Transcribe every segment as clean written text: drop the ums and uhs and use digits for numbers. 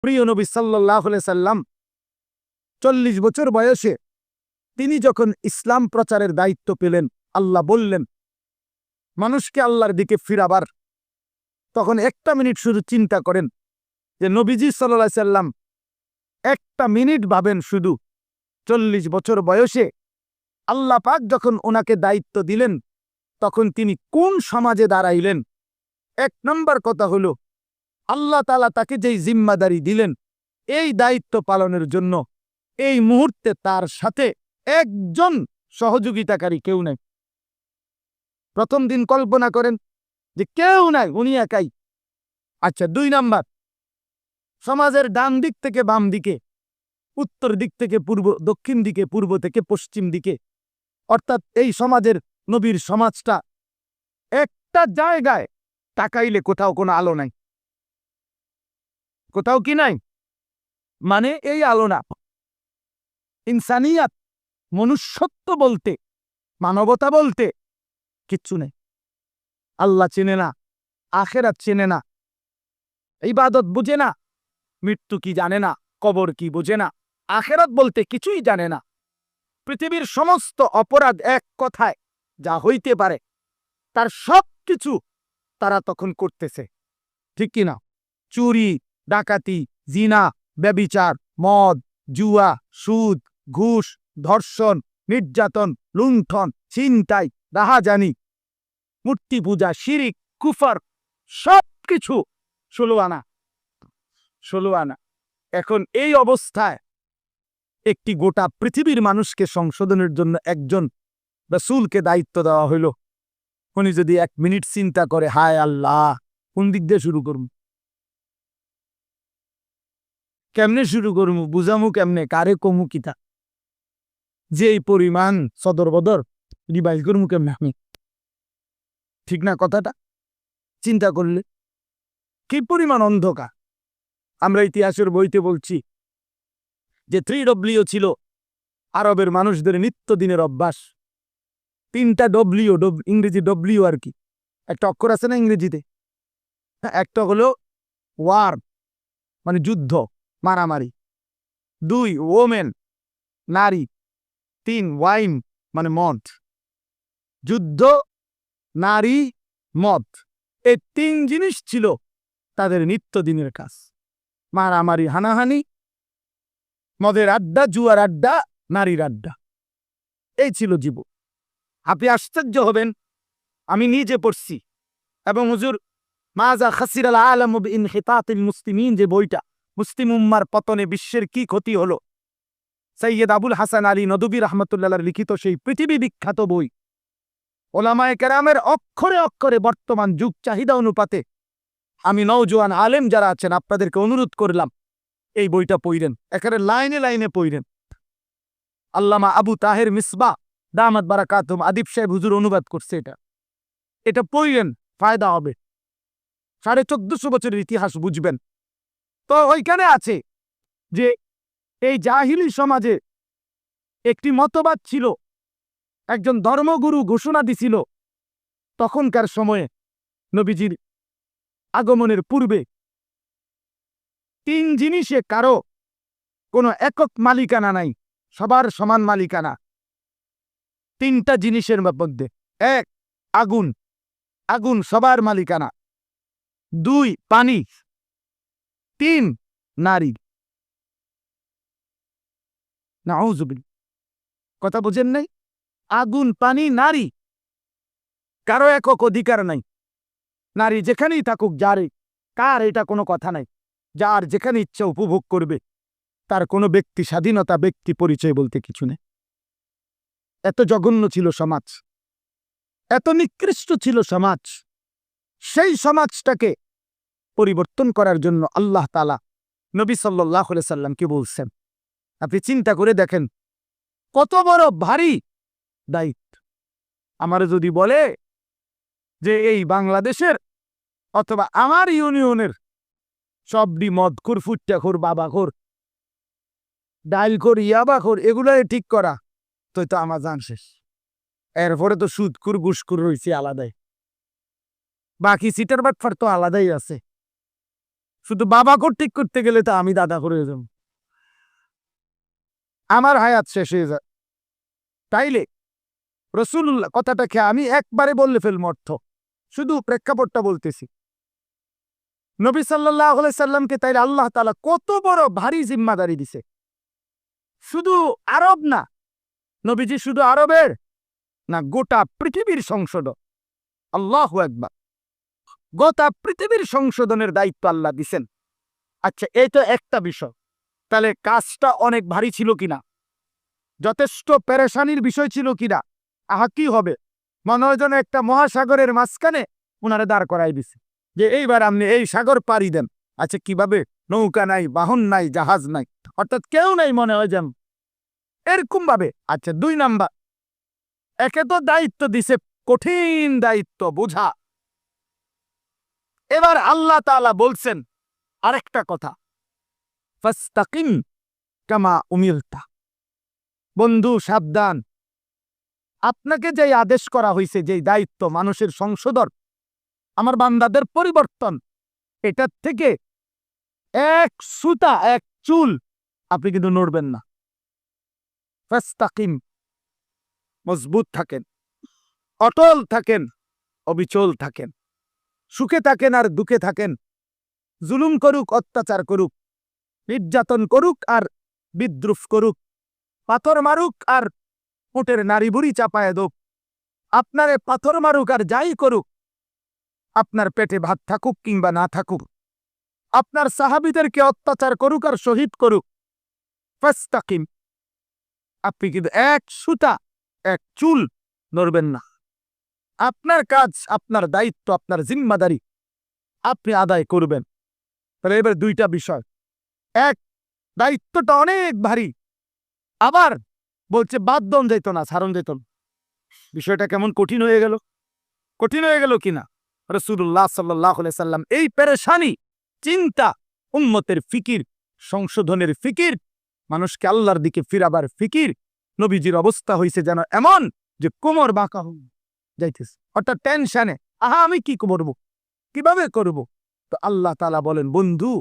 প্রিয় নবী সাল্লাল্লাহু আলাইহি সাল্লাম 40 বছর বয়সে তিনি যখন ইসলাম প্রচারের দায়িত্ব পেলেন, আল্লাহ বললেন মানুষকে আল্লাহর দিকে ফিরাবার, তখন একটা মিনিট শুধু চিন্তা করেন যে নবীজি সাল্লাল্লাহু আলাইহি সাল্লাম একটা মিনিট ভাবেন, শুধু 40 বছর বয়সে আল্লাহ পাক যখন ওনাকে দায়িত্ব দিলেন তখন তিনি কোন সমাজে দাঁড়াইলেন। এক নম্বর কথা হলো, আল্লাহ তাআলা তাকে যেই জিম্মাদারি দিলেন এই দায়িত্ব পালনের জন্য এই মুহূর্তে তার সাথে একজন সহযোগিতাকারী কেউ নাই। প্রথম দিন কল্পনা করেন যে কেউ নাই, উনি একাই। আচ্ছা, 2 নাম্বার, সমাজের ডান দিক থেকে বাম দিকে, উত্তর দিক থেকে পূর্ব, দক্ষিণ দিকে, পূর্ব থেকে পশ্চিম দিকে, অর্থাৎ এই সমাজের নবীর সমাজটা একটা জায়গায় তাকাইলে কোথাও কোনো আলো নাই। কোথাও কি নাই? মানে এই আলো না। ইনসানিয়াত, মনুষ্যত্ব বলতে, মানবতা বলতে কিচ্ছু নেই। আল্লাহ চেনে না, আখেরাত চেনে না, ইবাদত বুঝে না, মৃত্যু কি জানে না, কবর কি বুঝে না, আখেরাত বলতে কিছুই জানে না। পৃথিবীর সমস্ত অপরাধ এক কথায় যা হইতে পারে তার সব কিছু তারা তখন করতেছে, ঠিক কিনা? চুরি, ডাকাতি, জিনা, ব্যভিচার, মদ, জুয়া, সুদ, ঘুষ, ধর্ষণ, নির্যাতন, লুণ্ঠন, ছিনতাই, রাহাজানি, মূর্তি পূজা, শিরিক, কুফর, সব কিছু 16 আনা। এখন এই অবস্থায় একটি গোটা পৃথিবীর মানুষকে সংশোধনের জন্য একজন রাসূলকে দায়িত্ব দেওয়া হইল। উনি যদি 1 মিনিট চিন্তা করে, হায় আল্লাহ, কোন দিক দিয়ে শুরু করব, কেমনে শুরু করব, বুঝামু কেমনে, কারে কমু কিতা, যে এই পরিমাণ সদর বদর রিভাইজ করমু কেমনে আমি? ঠিক না কথাটা? চিন্তা করলে কি পরিমাণ অন্ধকার। আমরা ইতিহাসের বইতে বলছি যে 3W ছিল আরবের মানুষদের নিত্যদিনের অভ্যাস। 3টা ডব্লিউ, ইংরেজি ডব্লিউ আর কি, একটা অক্ষর আছে না ইংরেজিতে, একটা হলো ওয়ার মানে যুদ্ধ, মারামারি, 2 ওমেন নারী, 3 ওয়াইন মানে মদ। যুদ্ধ, নারী, মদ, এই 3 জিনিস ছিল তাদের নিত্যদিনের কাজ। মারামারি, হানাহানি, মদের আড্ডা, জুয়ার আড্ডা, নারীর আড্ডা, এই ছিল জীবন। আপনি আশ্চর্য হবেন, আমি নিজে পড়ছি, এবং হুজুর মাজা খাসিরাল আলাম বিইনখিতাতিল মুসলিমিন, যে বইটা, মুসলিম উম্মার পতনে বিশ্বের কি ক্ষতি হলো, সৈয়দ আবুল হাসান আলী নদভী রাহমাতুল্লাহর লিখিত সেই পৃথিবী বিখ্যাত বই। ওলামায়ে কেরামের অক্ষরে অক্ষরে বর্তমান যুগ চাহিদা অনুপাতে আমি নওজোয়ান আলেম যারা আছেন আপনাদেরকে অনুরোধ করলাম এই বইটা পড়েন, একেবারে লাইনে লাইনে পড়েন। আল্লামা আবু তাহের মিসবাহ দামাত বারাকাতুহুম আদিব সাহেব হুজুর অনুবাদ করছে এটা পড়েন, ফায়দা হবে। 1450 বছরের ইতিহাস বুঝবেন। তো ওইখানে আছে যে এই জাহিলি সমাজে একটি মতবাদ ছিল, একজন ধর্মগুরু ঘোষণা দিছিল তখনকার সময়ে নবীজির আগমনের পূর্বে 3 জিনিসে কারো কোনো একক মালিকানা নাই, সবার সমান মালিকানা। 3টা জিনিসের মধ্যে, 1 আগুন, আগুন সবার মালিকানা, 2 পানি, 3 নারী। নাউযুবিল্লাহ, কথা বুঝেন নাই? আগুন, পানি, নারী, কারো একক অধিকার নাই। নারী যেখানেই থাকুক, যারে কার এটা কোনো কথা নাই, যার যেখানে ইচ্ছা উপভোগ করবে, তার কোনো ব্যক্তি স্বাধীনতা, ব্যক্তি পরিচয় বলতে কিছু নেই। এত জঘন্য ছিল সমাজ, এত নিকৃষ্ট ছিল সমাজ। সেই সমাজটাকে পরিবর্তন করার জন্য আল্লাহ তাআলা নবী সাল্লাল্লাহু আলাইহি সাল্লামকে বলছেন। আপনি চিন্তা করে দেখেন কত বড় ভারী দায়িত্ব। আমার যদি বলে যে এই বাংলাদেশের অথবা আমার ইউনিয়নের সবডি মদখোর, ফুট্টাখোর, বাবাখোর, ডাইলখোর, ইয়াবাখোর, এগুলোই ঠিক করা, তো আমার জান শেষ। এরপরে তো সুদখোর, ঘুষখোর রয়েছে আলাদাই, বাকি সিটার বাটফার তো আলাদাই আছে। শুধু বাবাকে ঠিক করতে গেলে তো আমি দাদা করে যাব, আমার হায়াত শেষ হয়ে যায়। তাইলে রাসূলুল্লাহ কথাটাকে আমি একবারে বললে ফেলব অর্থ, শুধু প্রেক্ষাপটটা বলতেছি। নবী সাল্লাল্লাহু আলাইহি সাল্লামকে তাইলে আল্লাহ তাআলা কত বড় ভারী জিম্মাদারি দিছে। শুধু আরব না, নবীজি শুধু আরবের না, গোটা পৃথিবীর সংশোধন। আল্লাহু আকবার, গোটা পৃথিবীর সংশোধনের দায়িত্ব আল্লাহ দিছেন। আচ্ছা, এই তো একটা বিষয়, তাহলে কাজটা অনেক ভারী ছিল কিনা, যথেষ্ট পেরেশানির বিষয় ছিল কিনা। আহা, কি হবে, মনে হয় যেন একটা মহাসাগরের মাঝখানে ওনারে দাঁড় করাই দিছে, যে এইবার আপনি এই সাগর পাড়ি দেন। আচ্ছা, কিভাবে? নৌকা নাই, বাহন নাই, জাহাজ নাই, অর্থাৎ কেউ নাই, মনে হয় যেন এরকম ভাবে। আচ্ছা, 2 নাম্বার, একে তো দায়িত্ব দিছে, কঠিন দায়িত্ব বোঝা। এবার আল্লাহ তাআলা বলছেন আরেকটা কথা, ফাস্তাকিম কামা উমিরতা। বন্ধু সাবধান, আপনাকে যে আদেশ করা হয়েছে, যে দায়িত্ব মানুষের সংশোধন, আমার বান্দাদের পরিবর্তন, এটার থেকে এক সুতা, এক চুল আপনি কিন্তু নড়বেন না। ফাস্তাকিম, মজবুত থাকেন, অটল থাকেন, অবিচল থাকেন, সুখে থাকেন আর দুঃখে থাকেন, জুলুম করুক, অত্যাচার করুক, নির্যাতন করুক আর বিদ্রুপ করুক, পাথর মারুক আর উটের নারী বুড়ি চাপায় দোক, আপনারে পাথর মারুক আর যাই করুক, আপনার পেটে ভাত থাকুক কিংবা না থাকুক, আপনার সাহাবীদেরকে অত্যাচার করুক আর শহীদ করুক, ফাস্তাকিম, আপনি কিন্তু এক সুতা, এক চুল নড়বেন না। আপনার কাজ, আপনার দায়িত্ব, আপনার জিম্মাদারি আপনি আদায় করবেন। তাহলে এবার 2টা বিষয়, এক, দায়িত্বটা অনেক ভারী, আবার বলছে বাদদন যেত না, ছাড়ন যেত না। বিষয়টা কেমন কঠিন হয়ে গেল, কঠিন হয়ে গেল কিনা। রাসূলুল্লাহ সাল্লাল্লাহু আলাইহি সাল্লাম এই পেরেশানি, চিন্তা, উম্মতের ফিকির, সংশোধনের ফিকির, মানুষকে আল্লাহর দিকে ফিরাবার ফিকির, নবীজির অবস্থা হয়েছে যেন এমন যে কোমর বাঁকা হয়ে যাইতেছে, অর্থাৎ টেনশনে, আহা আমি কি করব, কিভাবে করব। তো আল্লাহ তাআলা বলেন, বন্ধু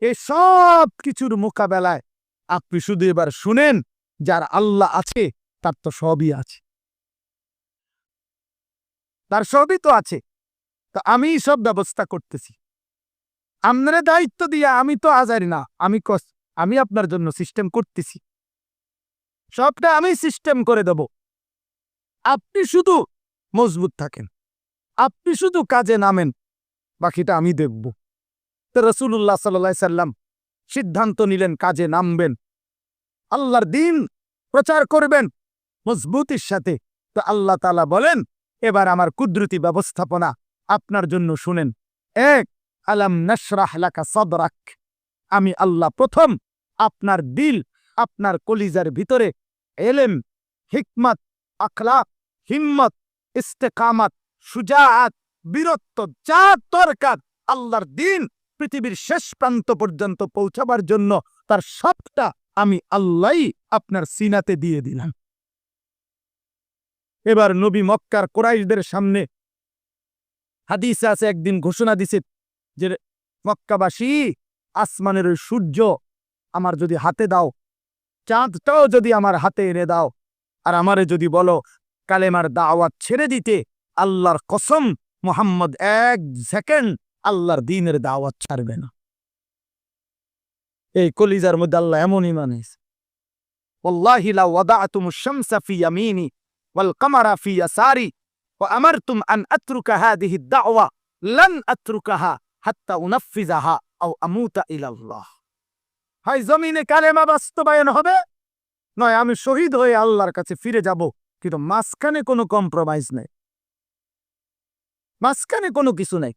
এই সব কিছুর মোকাবেলায় আপনি শুধু এবার শুনেন, যার আল্লাহ আছে তার তো সবই আছে, তার সবই তো আছে, তো আমি সব ব্যবস্থা করতেছি। আপনার দায়িত্ব দিয়া আমি তো আজারি না, আমি আপনার জন্য সিস্টেম করতেছি, সবটা আমি সিস্টেম করে দেব, আপনি শুধু মজবুত থাকেন, আপনি শুধু কাজে নামেন, বাকিটা আমি দেখব। তো রাসূলুল্লাহ সাল্লাল্লাহু আলাইহি সাল্লাম সিদ্ধান্ত নিলেন কাজে নামবেন, আল্লাহর দ্বীন প্রচার করবেন মজবুতির সাথে। তো আল্লাহ তাআলা বলেন, এবার আমার কুদরতি ব্যবস্থাপনা আপনার জন্য শুনেন। এক, আলাম নাশরাহ লাকা সাদরাক, আমি আল্লাহ প্রথম আপনার দিল, আপনার কলিজার ভিতরে ইলম, হিকমত, আখলাক, হিম্মত, ইস্তেকামত, শুজাআত, বীরত্ব, যা দরকার আল্লাহর দ্বীন পৃথিবীর শেষ প্রান্ত পর্যন্ত পৌঁছাবার জন্য, তার সবটা আমি আল্লাহই আপনার সিনাতে দিয়ে দিলাম। এবার নবী মক্কার কুরাইশদের সামনে, হাদিসে আছে, একদিন ঘোষণা দিছে যে মক্কাবাসী, আসমানের ওই সূর্য আমার যদি হাতে দাও, চাঁদটাও যদি আমার হাতে এনে দাও, আর আমারে যদি বলো কালেমার দাওয়াত ছেড়ে দিতে, আল্লাহর কসম মুহাম্মদ 1 সেকেন্ড আল্লাহর দ্বীনের দাওয়াত ছাড়বে না। এই কলিজার মধ্যে আল্লাহ এমন ঈমান আছে, ওয়াল্লাহি লা ওয়াদাতুমুশ শামসা ফি ইয়ামিনি ওয়াল কামারা ফি ইয়াসারি ওয়া আমারতুম আন আতরুকা হাদিহি দাওয়া লান আতরুকাহা হাত্তা উনাফফিজাহা আও আমুতা ইলাল্লাহ। হয় জমিনে কালেমা বাস্তবায়ন হবে, নয় আমি শহীদ হয়ে আল্লাহর কাছে ফিরে যাব, কিন্তু মাঝখানে কোনো কম্প্রোমাইজ নেই, মাঝখানে কোনো কিছু নেই,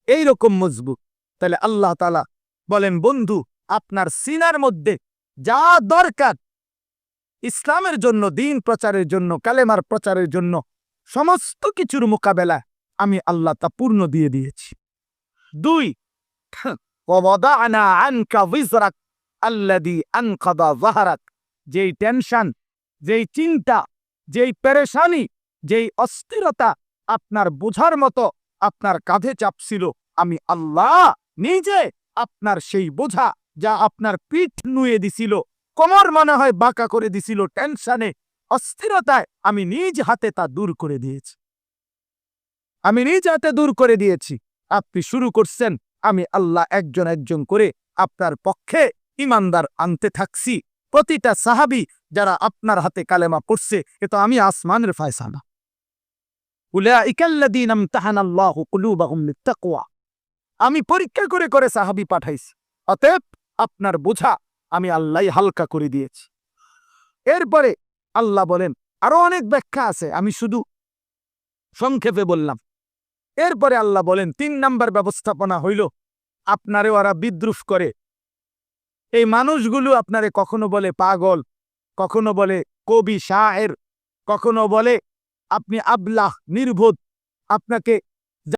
এইরকম মজবুত। তাহলে আল্লাহ তাআলা বলেন, বন্ধু আপনার সিনার মধ্যে যা দরকার ইসলামের জন্য, দ্বীন প্রচারের জন্য, কালেমার প্রচারের জন্য, সমস্ত কিছুর মোকাবেলা আমি আল্লাহ তা পূর্ণ দিয়ে দিয়েছি। 2, ওয়াদানা আনকা বিজরাক আল্লাযী আনকাদা যাহরাক, যেই টেনশন, যেই চিন্তা, যেই পেরেশানি, যেই অস্থিরতা আপনার বোঝার মতো আপনার কাঁধে চাপছিল, আমি আল্লাহ নিজে আপনার সেই বোঝা যা আপনার পিঠ নুয়ে দিছিল, কোমর মনে হয় বাঁকা করে দিছিল, টেনশনে অস্থিরতায় আমি নিজ হাতে তা দূর করে দিয়েছি। আমি নিজ হাতে দূর করে দিয়েছি। আপনি শুরু করছেন, আমি আল্লাহ একজন একজন করে আপনার পক্ষে ইমানদার আনতে থাকছি। প্রতিটা সাহাবী যারা আপনার হাতে কালেমা পড়ছে, এ তো আমি আসমানের ফায়সালা। উলাইকাল্লাযীনা ইমতাহানাল্লাহু কুলুবাহুম লিত্তাকওয়া। আমি পরীক্ষা করে করে সাহাবী পাঠাইছি, অতএব আপনার বোঝা আমি আল্লাহ হালকা করে দিয়েছি। এরপরে আল্লাহ বলেন, আরো অনেক ব্যাখ্যা আছে, আমি শুধু সংক্ষেপে বললাম। এরপরে আল্লাহ বলেন, 3 নাম্বার ব্যবস্থাপনা হইল, আপনারে ওরা বিদ্রুপ করে। এই মানুষগুলো আপনারে কখনো বলে পাগল, কখনো বলে কবি শায়ের, কখনো বলে আপনি আবলাহ নির্বোধ, আপনাকে